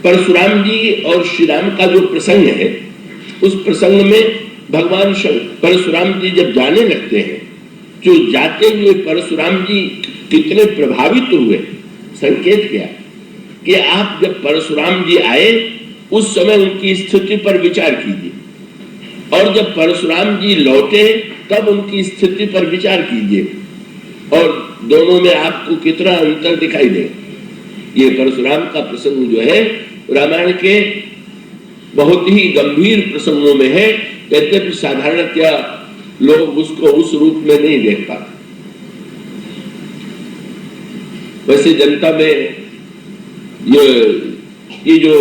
परशुराम जी और श्री राम का जो प्रसंग है, उस प्रसंग में भगवान परशुराम जी जब जाने लगते हैं, जो जाते हुए परशुराम जी कितने प्रभावित हुए, संकेत क्या कि आप जब परशुराम जी आए उस समय उनकी स्थिति पर विचार कीजिए, और जब परशुराम जी लौटे तब उनकी स्थिति पर विचार कीजिए, और दोनों में आपको कितना अंतर दिखाई दे। ये परशुराम का प्रसंग जो है रामायण के बहुत ही गंभीर प्रसंगों में है, यद्यपि साधारणतया लोग उसको उस रूप में नहीं देख पाते। वैसे जनता में ये जो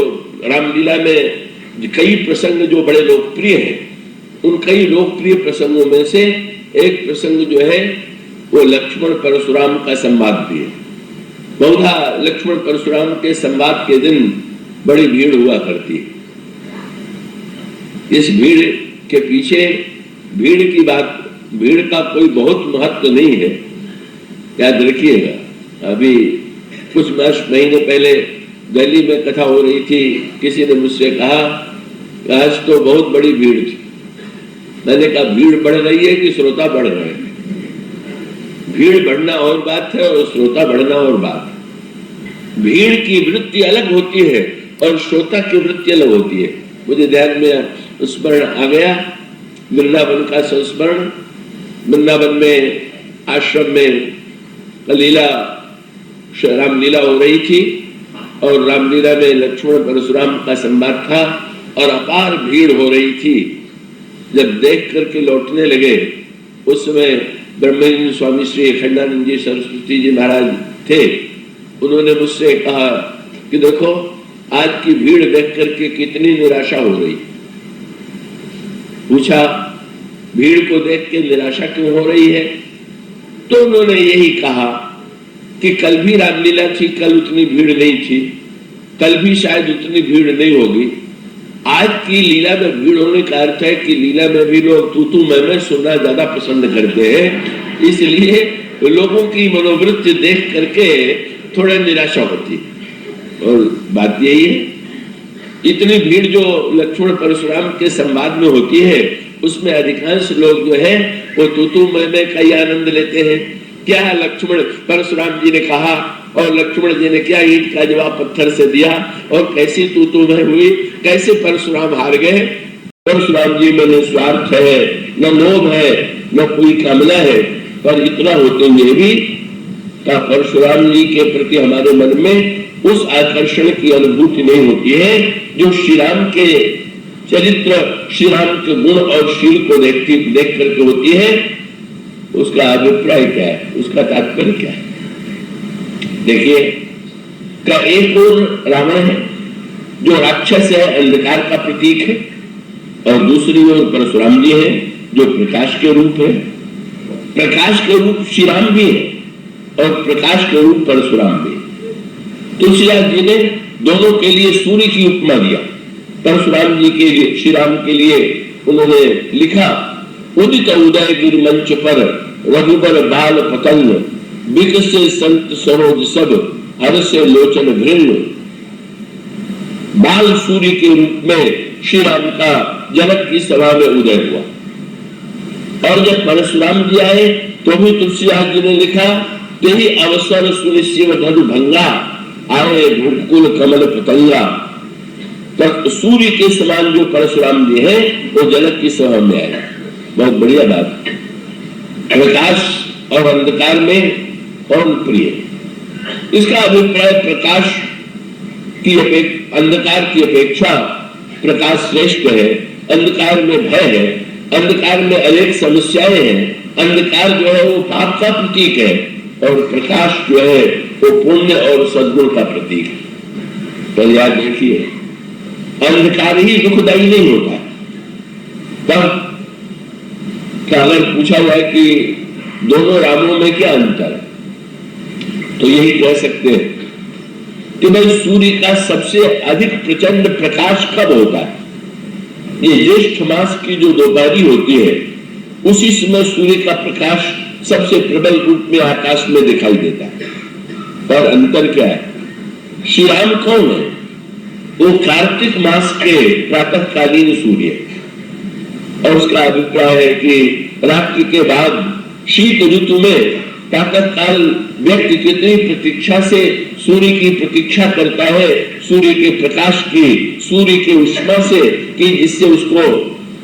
रामलीला में कई प्रसंग जो बड़े लोकप्रिय हैं, उन कई लोकप्रिय प्रसंगों में से एक प्रसंग जो है वो लक्ष्मण परशुराम का संवाद भी है। बहुधा लक्ष्मण परशुराम के संवाद के दिन बड़ी भीड़ हुआ करती है। इस भीड़ के पीछे भीड़ का कोई बहुत महत्व नहीं है, याद रखिएगा। अभी कुछ महीने पहले दिल्ली में कथा हो रही थी, किसी ने मुझसे कहा आज तो बहुत बड़ी भीड़ थी। मैंने कहा भीड़ बढ़ रही है कि श्रोता बढ़ रहे हैं? भीड़ बढ़ना और बात है और श्रोता बढ़ना और बात है। भीड़ की वृत्ति अलग होती है और श्रोता की वृत्ति अलग होती है। मुझे ध्यान में स्मरण आ गया वृंदावन का संस्मरण। वृंदावन में आश्रम में रामलीला हो रही थी और रामलीला में लक्ष्मण परशुराम का संवाद था और अपार भीड़ हो रही थी। जब देख करके लौटने लगे उस समय ब्रह्मेंद्र स्वामी श्री अखंडानंद जी सरस्वती जी महाराज थे। उन्होंने मुझसे कहा कि देखो आज की भीड़ देख करके कितनी निराशा हो रही। पूछा भीड़ को देख के निराशा क्यों हो रही है? तो उन्होंने यही कहा कि कल भी रामलीला थी, कल उतनी भीड़ नहीं थी, कल भी शायद उतनी भीड़ नहीं होगी। आज की लीला में भीड़ होने का अर्थ है कि लीला में भी लोग तू मैं सुनना ज्यादा पसंद करते हैं, इसलिए लोगों की मनोवृत्ति देख करके थोड़ा निराशा होती है। और बात यही है, इतनी भीड़ जो लक्ष्मण परशुराम के संवाद में होती है उसमें अधिकांश लोग जो है वो तू मैं का ही आनंद लेते हैं। क्या लक्ष्मण परशुराम जी ने कहा और लक्ष्मण जी ने क्या ईंट का जवाब पत्थर से दिया और कैसी तू मैं हुई, कैसे परशुराम हार गए। परशुराम जी में न स्वार्थ है, न लोभ है, न कोई कामना है, पर इतना होते हुए भी का परशुराम जी के प्रति हमारे मन में उस आकर्षण की अनुभूति नहीं होती है जो श्री राम के चरित्र, श्री राम के गुण और शील को देख करके होती है। उसका अभिप्राय क्या है, उसका तात्पर्य क्या है? देखिए का एक और रावण है जो राक्षस है, अंधकार का प्रतीक है, और दूसरी ओर परशुराम जी है जो प्रकाश के रूप है। प्रकाश के रूप श्री राम भी है और प्रकाश के रूप परशुराम भी। तुलसीदास जी ने दोनों के लिए सूर्य की उपमा दिया। परशुराम जी के लिए, श्री राम के लिए उन्होंने लिखा उदित उदय गिर मंच पर रघुबर बाल पतंग विकसे संत सरोज सब हर से लोचन घृण। बाल सूर्य के रूप में श्री राम का जनक की सभा में उदय हुआ, और जब परशुराम जी आए तो भी तुलसीदास जी ने लिखा तेहि अवसर सुनिश्चिव धनु भंगा आए भूकुल कमल पतंगा। तो सूर्य के समान जो परशुराम जी है वो जनक की सभा में आए। बहुत बढ़िया बात। प्रकाश और अंधकार में कौन प्रिय? इसका अभिप्राय प्रकाश की अंधकार की अपेक्षा प्रकाश श्रेष्ठ है। अंधकार में भय है, अंधकार में अनेक समस्याएं हैं, अंधकार जो है वो पाप का प्रतीक है और प्रकाश जो है वो पुण्य और सद्गुण का प्रतीक है। तो याद रखिए अंधकार ही दुखदायी नहीं होता। तब क्या अगर पूछा जाए कि दोनों रामों में क्या अंतर है, तो यही कह सकते हैं कि भाई सूर्य का सबसे अधिक प्रचंड प्रकाश कब होता है? ये ज्येष्ठ मास की जो दोपहरी होती है उसी समय सूर्य का प्रकाश सबसे प्रबल रूप में आकाश में दिखाई देता है। पर अंतर क्या है? श्री राम कौन है? वो कार्तिक मास के प्रातःकालीन सूर्य, और उसका अभिप्राय है कि रात्रि के बाद शीत ऋतु में प्रातःकाल व्यक्ति कितनी प्रतीक्षा से सूर्य की प्रतीक्षा करता है, सूर्य के प्रकाश की, सूर्य के उष्मा से, कि जिससे उसको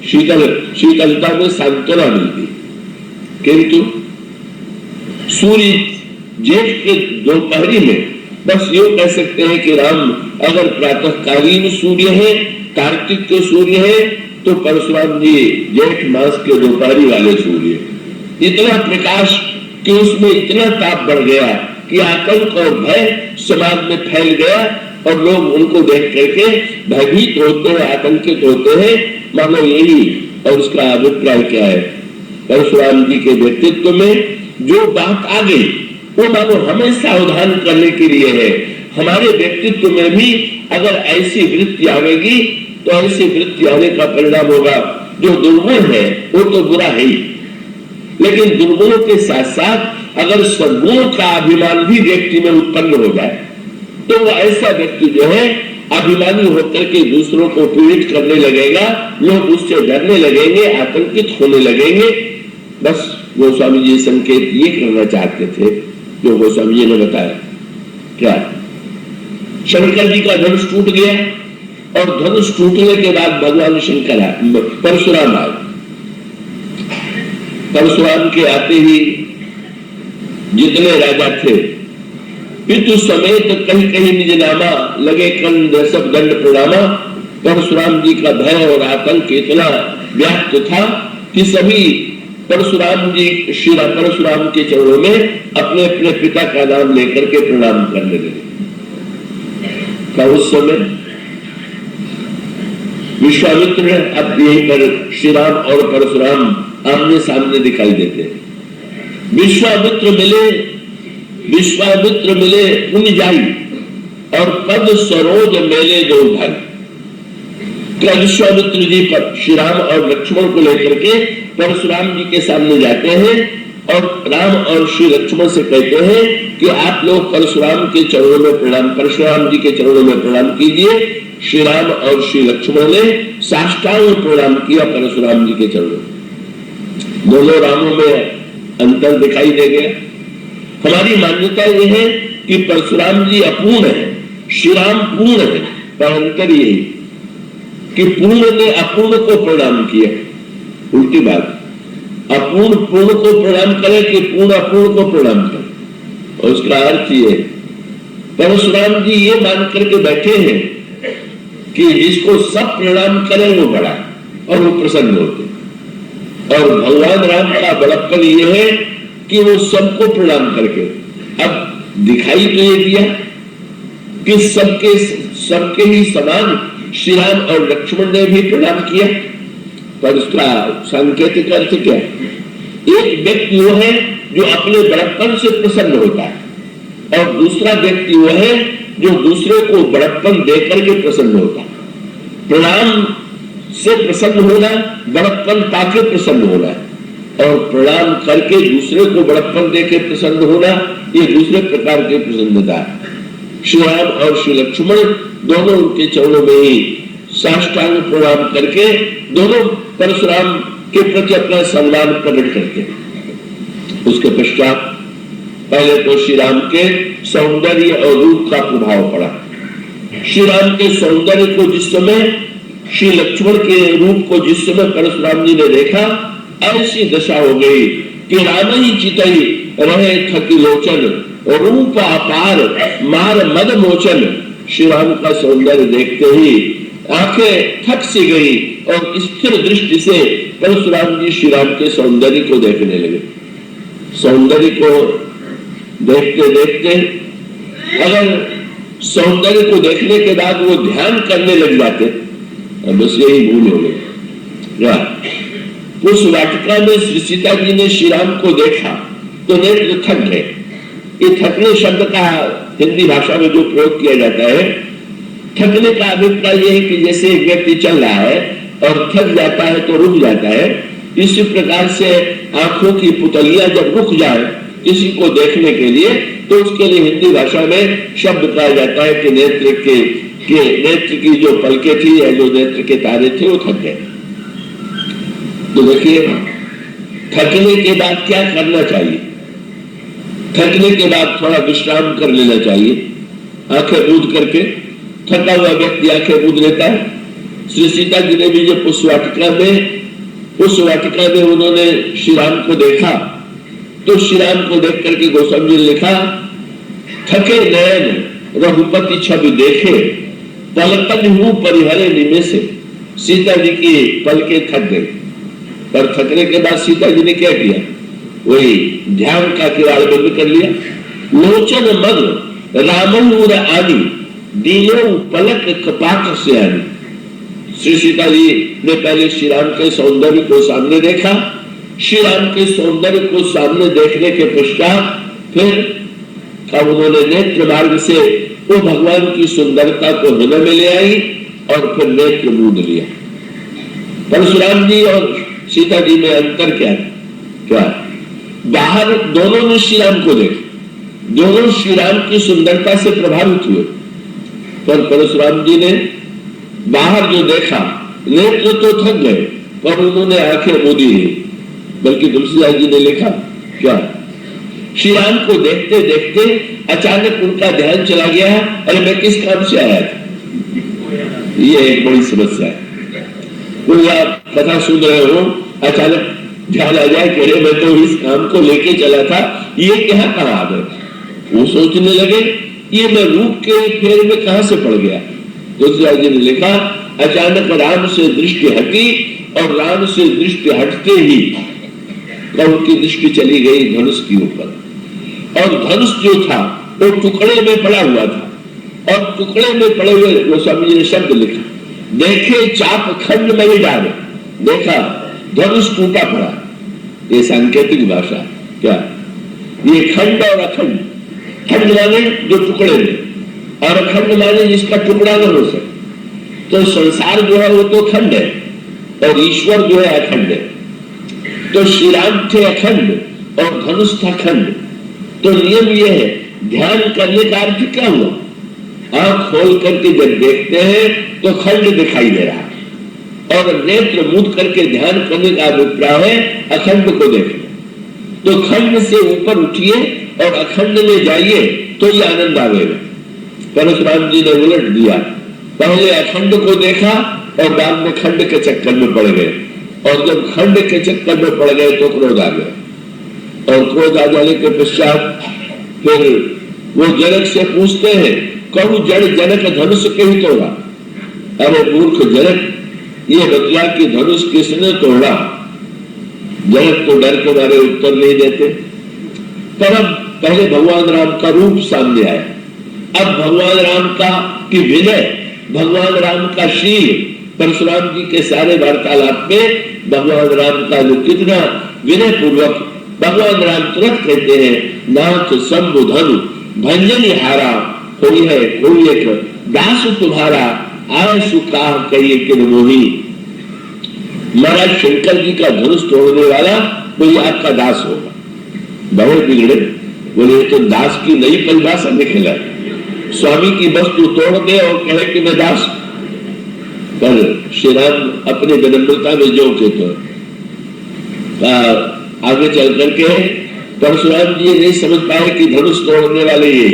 शीतलता में सांत्वना मिलती। किंतु सूर्य जेठ के दोपहरी में बस यूं कह सकते हैं कि राम अगर प्रातःकालीन सूर्य है, कार्तिक के सूर्य है, तो परशुराम जी जेठ मास के दोपहरी वाले सूर्य। इतना प्रकाश कि उसमें इतना ताप बढ़ गया कि आतंक और भय समाज में फैल गया, और लोग उनको देख करके भयभीत होते हैं, आतंकित होते हैं, मानो यही। और उसका अभिप्राय क्या है? परशुराम जी के व्यक्तित्व में जो बात आ गई वो मानो हमें सावधान करने के लिए है। हमारे व्यक्तित्व में भी अगर ऐसी वृत्ति आवेगी तो ऐसी वृत्ति आने का परिणाम होगा, जो दुर्गुण है वो तो बुरा है ही, लेकिन दुर्गुणों के साथ साथ अगर सद्गुण का अभिमान भी व्यक्ति में उत्पन्न हो जाए तो वो ऐसा व्यक्ति जो है अभिमानी होकर के दूसरों को पीड़ित करने लगेगा, लोग उससे डरने लगेंगे, आतंकित होने लगेंगे। बस गोस्वामी जी संकेत ये करना चाहते थे जो गोस्वामी जी ने बताया। क्या? शंकर जी का धनुष टूट गया, और धनुष टूटने के बाद भगवान शंकर परशुराम आए। परशुराम के आते ही जितने राजा थे पितु समेत कहीं कहीं निज नामा, लगे कंद सब दंड प्रणामा। परशुराम जी का भय और आतंक इतना व्याप्त था कि सभी परशुराम जी श्री परशुराम के चरणों में अपने अपने पिता का नाम लेकर के प्रणाम करने लगे। उस समय विश्वामित्र, अब यहीं पर श्री राम और परशुराम आमने सामने दिखाई देते हैं। विश्वामित्र मिले पुण्य जाई, और पद सरोज मेले दो भाई। क्या विश्वामित्र जी पर श्री राम और लक्ष्मण को लेकर के परशुराम जी के सामने जाते हैं, और राम और श्री लक्ष्मण से कहते हैं कि आप लोग परशुराम के चरणों में प्रणाम, परशुराम जी के चरणों में प्रणाम कीजिए। श्री राम और श्री लक्ष्मण ने साष्टांग प्रणाम किया परशुराम जी के चरणों। दोनों रामों में अंतर दिखाई दे गया। हमारी मान्यता यह है कि परशुराम जी अपूर्ण है, श्री राम पूर्ण है, पर अंतर यही कि पूर्ण ने अपूर्ण को प्रणाम किया। उल्टी बात, अपूर्ण पूर्ण को प्रणाम करे कि पूर्ण अपूर्ण को प्रणाम करे। और उसका अर्थ ये, परशुराम जी ये मान करके बैठे हैं कि जिसको सब प्रणाम करें वो बड़ा, और वो प्रसन्न होते। और भगवान राम का बड़प्पन ये है कि वो सबको प्रणाम करके, अब दिखाई तो ये दिया कि सबके ही समान श्री राम और लक्ष्मण ने भी प्रणाम किया, पर उसका सांकेतिक अर्थ क्या है? एक व्यक्ति वो है जो अपने बड़प्पन से प्रसन्न होता है, और दूसरा व्यक्ति वो है जो दूसरे को बड़प्पन देकर के प्रसन्न होता है। प्रणाम से प्रसन्न होना, बड़प्पन पाके प्रसन्न होना है, और प्रणाम करके दूसरे को बड़प्पन देके प्रसन्न होना, ये दूसरे प्रकार की प्रसन्नता है। श्री राम और श्री लक्ष्मण दोनों उनके चरणों में ही साष्टांग प्रणाम करके दोनों परशुराम के प्रति अपना सम्मान प्रकट करते। उसके पश्चात पहले तो श्री राम के सौंदर्य और रूप का प्रभाव पड़ा। श्री राम के सौंदर्य को जिस समय, श्री लक्ष्मण के रूप को जिस समय परशुराम जी ने देखा, ऐसी दशा हो गई कि राम ही चितई रहे थकी लोचन, रूप अपार मार मद मोचन। श्री राम का सौंदर्य देखते ही आंखें थक सी गई, और स्थिर दृष्टि से परशुराम जी श्री राम के सौंदर्य को देखने लगे। सौंदर्य को देखते देखते अगर सौंदर्य को देखने के बाद वो ध्यान करने लग जाते, बस यही भूल हो गई। उस वाटिका में श्री सीता जी ने श्री राम को देखा तो नेत्र थक गए। ये थकने शब्द का हिंदी भाषा में जो प्रयोग किया जाता है, थकने का अभिप्राय यह है कि जैसे एक व्यक्ति चल रहा है और थक जाता है तो रुक जाता है, इसी प्रकार से आंखों की पुतलियां जब रुक जाए किसी को देखने के लिए, तो उसके लिए हिंदी भाषा में शब्द कहा जाता है कि नेत्र के कि नेत्र की जो पलके थी या जो नेत्र के तारे थे वो थक गए। तो देखिए, थकने के बाद क्या करना चाहिए? थकने के बाद थोड़ा विश्राम कर लेना चाहिए। आंखें मूंद करके थका हुआ व्यक्ति आंखें मूंद लेता है। श्री सीता जी ने भी जो उस वाटिका में उन्होंने श्री राम को देखा, तो श्री राम को देख करके गोस्वामी जी ने लिखा, थके नयन रघुपति छवि देखे, पलकन हूं परिहरे निमेषे। सीता जी की पलके थक गई, पर थकने के बाद सीता जी ने क्या किया? वही ध्यान का किवाड़ बंद कर लिया। लोचन मग्न रामनूर आदि दीनों पलक कपाक से आदि। श्री सीता जी ने पहले श्री राम के सौंदर्य को सामने देखा। श्री राम के सौंदर्य को सामने देखने के पश्चात फिर कब उन्होंने नेत्र मार्ग से वो भगवान की सुंदरता को हृदय में ले आई और फिर नेत्र मूंद लिया। परशुराम जी और सीता जी में अंतर क्या? बाहर दोनों ने श्री राम को देखा, दोनों श्री राम की सुंदरता से प्रभावित हुए, पर परशुराम जी ने बाहर जो देखा, नेत्र तो थक गए पर उन्होंने आंखें मूंदी। बल्कि तुलसीदास जी ने लिखा क्या? श्री राम को देखते देखते अचानक उनका ध्यान चला गया, अरे मैं किस काम से आया था। ये एक बड़ी समस्या है। कोई आप कथा सुन रहे हो, अचानक ध्यान आ जाए कि अरे मैं तो इस काम को लेके चला था, ये क्या कहा आ गया। वो सोचने लगे ये मैं रूप के फेर में कहां से पड़ गया। तुलसीदास जी ने लिखा, अचानक राम से दृष्टि हटी और राम से दृष्टि हटते ही उनकी दृष्टि चली गई धनुष के ऊपर, और धनुष जो था वो टुकड़े में पड़ा हुआ था, और टुकड़े में पड़े हुए गोस्वामी जी ने शब्द लिखा, देखे चाप खंड में ही डाले, देखा धनुष टूटा पड़ा। ये सांकेतिक भाषा क्या? ये खंड और अखंड, खंड माने जो टुकड़े में, और अखंड माने जिसका टुकड़ा न हो सके। तो संसार जो है वो तो खंड है और ईश्वर जो है अखंड है। तो श्री राम थे अखंड और धनुष था खंड। तो नियम यह है, ध्यान करने का अर्थ क्या हुआ? आंख खोल करके जब देखते हैं तो खंड दिखाई दे रहा है, और नेत्र मूंद करके ध्यान करने का अभिप्राय है अखंड को देखना। तो खंड से ऊपर उठिए और अखंड में जाइए तो ये आनंद आएगा। परशुराम जी ने उलट दिया, पहले अखंड को देखा और बाद में खंड के चक्कर में पड़ गए, और जब खंड के चक्कर में पड़ गए तो क्रोध आ गया, और क्रोध आ जाने के पश्चात फिर वो जनक से पूछते हैं, कहूं जड़ जनक धनुष के ही तोड़ा। अरे मूर्ख जनक, ये बतला कि धनुष किसने तोड़ा? जनक तो डर के मारे उत्तर नहीं देते। पर अब पहले भगवान राम का रूप सामने आया, अब भगवान राम का की विनय, भगवान राम का शील, परशुराम जी के सारे वार्तालाप में भगवान राम का जो कितना विनय पूर्वक भगवान राम तुरंत कहते हैं, नाथ शंभु धनु भंजनी हारा, कोई है कोई एक दास तुम्हारा, आय सुखा कहिए कि मोही। महाराज शंकर जी का धनुष तोड़ने वाला कोई आपका दास होगा। बहुत बिगड़े, बोले तो दास की नई परिभाषा निकला, स्वामी की वस्तु तोड़ दे और कहे कि मैं दास। पर श्री राम अपने विनम्रता में जो के तो आगे चल करके परशुराम जी नहीं समझ पाए कि धनुष तोड़ने वाले ये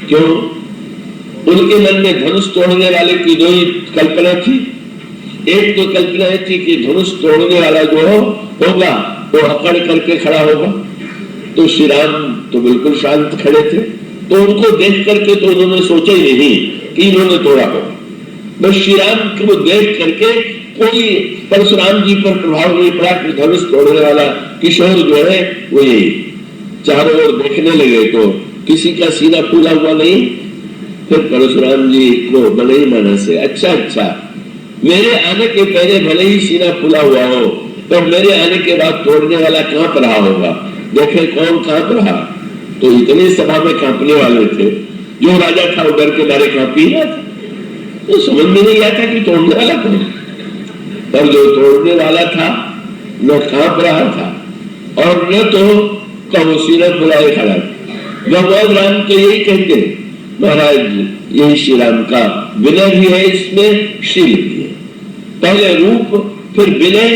क्यों। उनके मन में धनुष तोड़ने वाले की दो ही कल्पना थी। एक तो कल्पना थी कि धनुष तोड़ने वाला जो होगा वो अकड़ करके खड़ा होगा। तो श्री राम तो बिल्कुल शांत खड़े थे, तो उनको देख करके तो उन्होंने सोचा ही नहीं कि इन्होंने तोड़ा होगा। बस श्री राम को देख करके कोई परशुराम जी पर प्रभाव नहीं पड़ा कि धनुष तोड़ने वाला किशोर जो है वो यही। चारों ओर देखने लगे तो किसी का सीना फूला हुआ नहीं। फिर परशुराम जी को बड़े ही मन से, अच्छा मेरे आने के पहले भले ही सीना फूला हुआ हो, पर मेरे आने के बाद तोड़ने वाला कांप रहा होगा। देखे कौन कांप रहा, तो इतने सभा में कांपने वाले थे। जो राजा था वो डर के मारे कांप ही रहा था। तो समझ में नहीं आता कि तोड़ने वाला कौन, पर जो तोड़ने वाला था न कांप रहा था और न तो कहो सीना फुलाए खड़ा। भगवान राम तो यही कहते हैं महाराज यही श्री राम का विनय भी है, इसमें शील भी है। पहले रूप, फिर विनय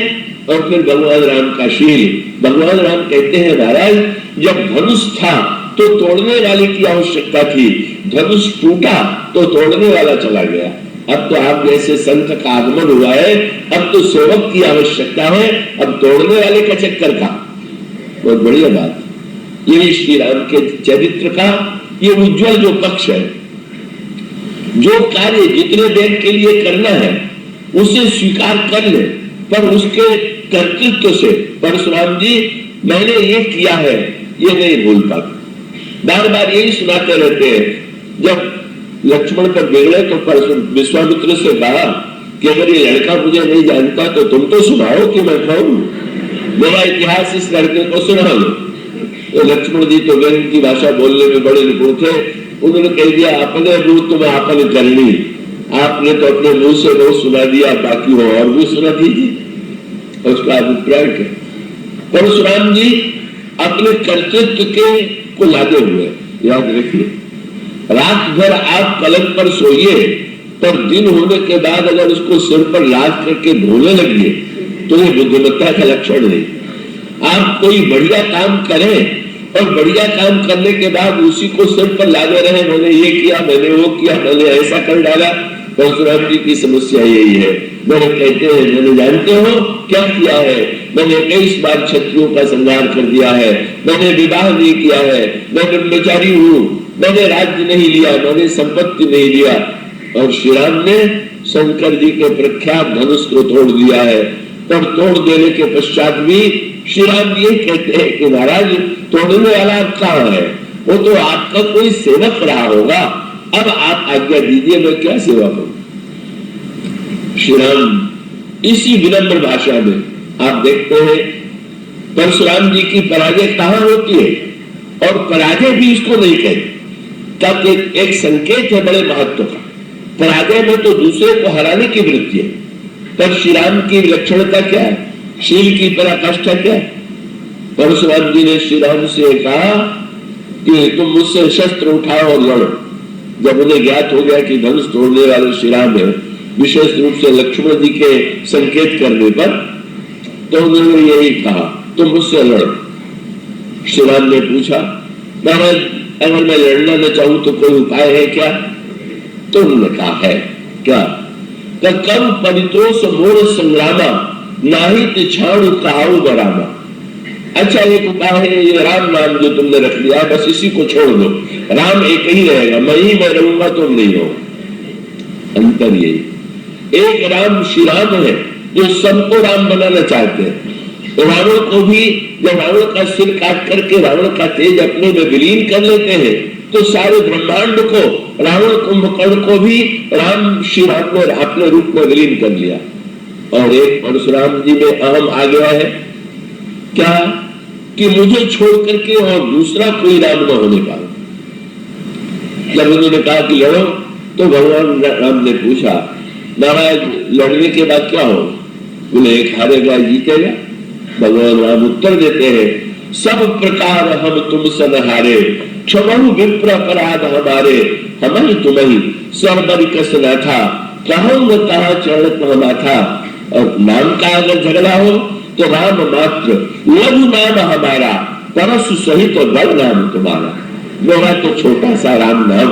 और फिर भगवान राम का शील। भगवान राम कहते हैं महाराज, जब धनुष था तो तोड़ने वाले की आवश्यकता थी, धनुष टूटा तो तोड़ने वाला चला गया। अब तो आप जैसे संत का आगमन हुआ है, अब तो सेवक की आवश्यकता है, अब तोड़ने वाले का चक्कर का। बहुत बढ़िया बात। ये श्री राम के चरित्र का ये उज्जवल जो पक्ष है, जो कार्य जितने देर के लिए करना है उसे स्वीकार कर ले, पर उसके कर्तृत्व से परशुराम जी मैंने ये किया है ये नहीं भूल पाते। बार बार यही सुनाते रहते हैं। जब लक्ष्मण पर बिगड़े तो विश्वामित्र से कहा कि अगर ये लड़का मुझे नहीं जानता तो तुम तो सुनाओ कि मैं कहूं, मेरा इतिहास इस लड़के को सुना लो। तो लक्ष्मण जी तो व्यंग की भाषा बोलने में बड़े निपुण थे। उन्होंने कह दिया, अपने मुंह तुम्हें आपने करनी, आपने तो अपने मुंह से बहुत सुना दिया, बाकी हो और भी सुना दीजिए। उसका अभिप्राय क्या? परशुराम जी अपने कर्तृत्व के को लादे हुए, याद रखिए, रात भर आप पलंग पर सोइए, पर दिन होने के बाद अगर उसको सिर पर लाद करके ढोने लगिए तो ये बुद्धिमत्ता का लक्षण नहीं। आप कोई बढ़िया काम करें और बढ़िया काम करने के बाद उसी को सिर पर लादे रहे, मैंने ये किया, मैंने वो किया, मैंने ऐसा कर डाला। परशुराम जी की समस्या यही है। मैंने कहते हैं, मैंने जानते हो क्या किया है, मैंने 21 बार क्षत्रियों का संहार कर दिया है, मैंने विवाह नहीं किया है, मैं ब्रह्मचारी हूँ, मैंने राज्य नहीं लिया, मैंने संपत्ति नहीं लिया। और श्री राम ने शंकर जी के प्रख्यात धनुष को तोड़ दिया है। पर तोड़ देने के पश्चात भी श्री राम ये कहते हैं कि महाराज तोड़ने वाला आप कहाँ है? वो तो आपका कोई सेवक रहा होगा, अब आप आज्ञा दीजिए, मैं क्या सेवा करूं? श्री राम इसी विनम्र भाषा में आप देखते हैं परशुराम जी की पराजय कहां होती है, और पराजय भी इसको नहीं कहते, तब एक संकेत है बड़े महत्व का। पराजय में तो दूसरे को हराने की वृत्ति है, पर श्री राम की विलक्षणता क्या है, शील की पराकाष्ठा क्या है? परशुराम जी ने श्री राम से कहा कि तुम मुझसे शस्त्र उठाओ और लड़ो। जब उन्हें ज्ञात हो गया कि धनुष तोड़ने वाले श्री राम है, विशेष रूप से लक्ष्मण जी के संकेत करने पर, तो उन्होंने यही कहा तुम मुझसे लड़ो। श्री राम ने पूछा, महाराज अगर मैं लड़ना न चाहूं तो कोई उपाय है क्या? तो उन्होंने कहा है क्या? कम परितोष मोर संग्रामा नाहित छाणु कहाऊ बरामा। अच्छा एक उपाय है, ये राम नाम जो तुमने रख लिया बस इसी को छोड़ दो, राम एक ही रहेगा, मैं रहूंगा, तुम नहीं हो। अंतर यही, एक राम श्री राम है जो सबको राम बनाना चाहते हैं। रावण को भी जब रावण का सिर काट करके रावण का तेज अपने में विलीन कर लेते हैं, तो सारे ब्रह्मांड को, रावण कुंभकर्ण को भी राम श्री राम ने अपने रूप में विलीन कर लिया। और एक परशुराम जी में अहम आ गया है क्या कि मुझे छोड़ करके और दूसरा कोई राम न होने पाए। जब उन्होंने कहा कि लड़ो, तो भगवान राम ने पूछा, महाराज लड़ने के बाद क्या हो? बोले एक हारेगा जीतेगा। भगवान राम उत्तर देते हैं, सब प्रकार हम तुम सन हारे, क्षमहु विप्र अपराध हमारे, हम ही तुम ही सर्वरि कस न था, कहूं न कहा चरण हमा था। और नाम का अगर झगड़ा हो तो राम मात्र, लघु नाम हमारा, परशु सहित और बड़ नाम तुम्हारा। मेरा तो छोटा सा राम नाम,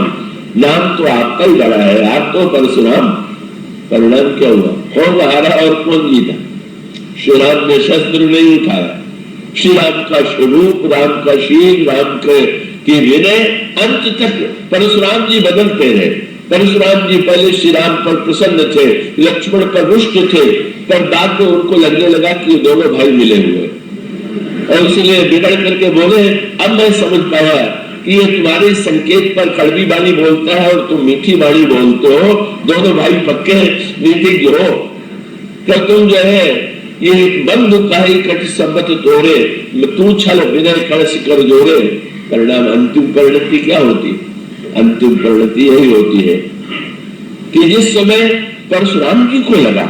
नाम तो आपका ही बड़ा है, आप तो परशुराम। परिणाम क्या हुआ? कौन हारा और कौन जीता? श्री राम ने शस्त्र नहीं उठाया। श्री राम का स्वरूप, राम का शील, राम की विनय, अंत तक परशुराम जी बदलते रहे। परशुराम जी पहले श्री राम पर प्रसन्न थे, लक्ष्मण पर रुष्ट थे, पर बाद में उनको लगने लगा कि दोनों भाई मिले हुए, और इसलिए बिगड़ करके बोले, अब मैं समझ पाया कि ये तुम्हारे संकेत पर कड़वी बाणी बोलता है और तुम मीठी बाणी बोलते हो, दोनों भाई पक्के नीतिज्ञ हो। क्या तुम जो है ये बंधु काहे कट संबत तोड़े, तू छल विनय कलश कर जोड़े। परिणाम अंतिम परिणति क्या होती? अंतिम परिणति यही होती है कि जिस समय परशुराम जी को लगा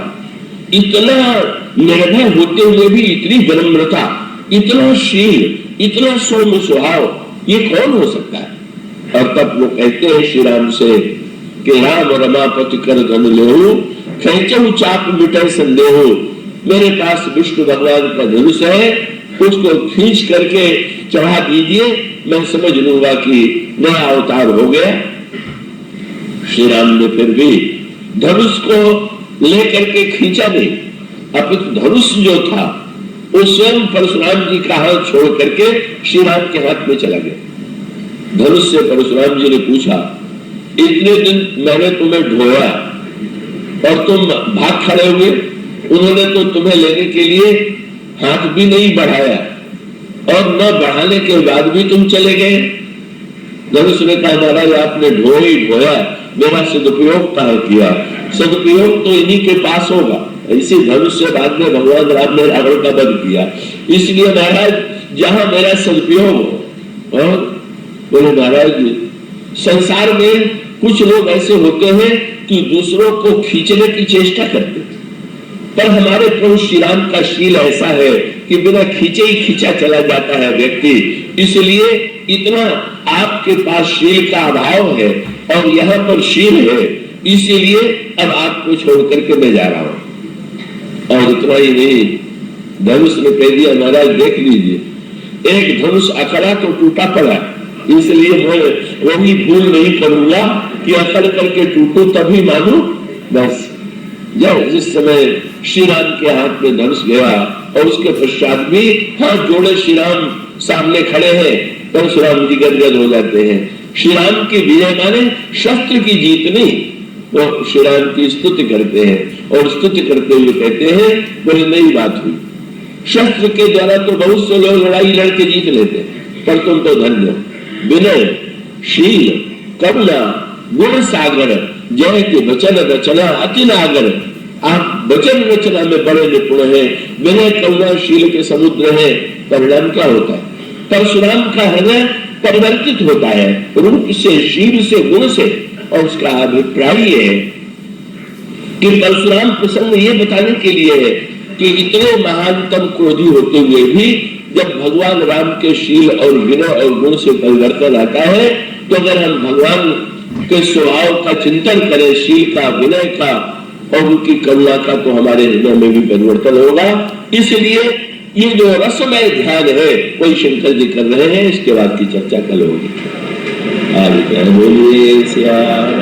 इतना निर्भय होते हुए भी इतनी विनम्रता, इतना शील, इतना सौम्य स्वभाव, ये कौन हो सकता है? और तब वो कहते हैं श्री राम से कि राम रमापति कर धन लेहु, खेचहु चाप मिटे संदेहो। मेरे पास विष्णु भगवान का धनुष है, उसको खींच करके चढ़ा दीजिए, मैं समझ लूंगा कि नया अवतार हो गया। श्री राम ने फिर भी धनुष को लेकर के खींचा नहीं, अब धनुष जो था वो स्वयं परशुराम जी का हाथ छोड़ करके श्री राम के हाथ में चला गया। धनुष से परशुराम जी ने पूछा, इतने दिन मैंने तुम्हें ढोया और तुम भाग खड़े हुए, उन्होंने तो तुम्हें लेने के लिए हाथ भी नहीं बढ़ाया और न बढ़ाने के बाद भी तुम चले गए। धनुष ने कहा, महाराज आपने ढोया ही ढोया, मेरा सदुपयोग कहाँ किया? सदुपयोग तो इन्हीं के पास होगा। इसी धनुष से बाद में भगवान राम ने रावण का वध किया, इसलिए महाराज जहां मेरा सदुपयोग हो। और बोले महाराज संसार में कुछ लोग ऐसे होते हैं कि दूसरों को खींचने की चेष्टा करते हैं, पर हमारे प्रभु श्री राम का शील ऐसा है कि बिना खींचे ही खींचा चला जाता है व्यक्ति। इसलिए इतना आपके पास शील का अभाव है और यहाँ पर शील है, इसीलिए अब आपको छोड़ करके मैं जा रहा हूं। और इतना ही नहीं, धनुष ने कह दिया, महाराज देख लीजिए, एक धनुष अकड़ा तो टूटा पड़ा, इसलिए मैं वही भूल नहीं करूंगा कि अकड़ करके टूटू तभी मानू। बस जब जिस समय श्री राम के हाथ में धनुष गया और उसके पश्चात भी हाथ जोड़े श्री राम सामने खड़े हैं, परशुराम जी गदगद हो जाते हैं। श्री राम की विजय माने शस्त्र की जीत नहीं, वो श्री राम की स्तुति करते हैं और स्तुति करते हुए कहते हैं, बोले नई बात हुई, शस्त्र के द्वारा तो बहुत से लोग लड़ाई लड़के जीत लेते हैं, पर तुम तो धन्य, विनय, शील, करुणा, गुण सागर, जय के वचन रचना अति नागर। आप वचन रचना में बड़े निपुण हैं, विनय करुणा शील के समुद्र हैं। परिणाम क्या होता है? परशुराम का हृदय परिवर्तित होता है, रूप से, शील से, गुण से। और उसका अभिप्राय है कि परशुराम प्रसंग ये बताने के लिए है कि इतने महानतम क्रोधी होते हुए भी जब भगवान राम के शील और विनय और गुण से परिवर्तन आता है, तो अगर हम भगवान के स्वभाव का चिंतन करें, शील का, विनय का और उनकी करुणा का, तो हमारे हृदय में भी परिवर्तन होगा। इसलिए ये जो रसमय ध्यान है कोई शंकर जी कर रहे हैं, इसके बाद की चर्चा कल होगी। बोलिए श्याम।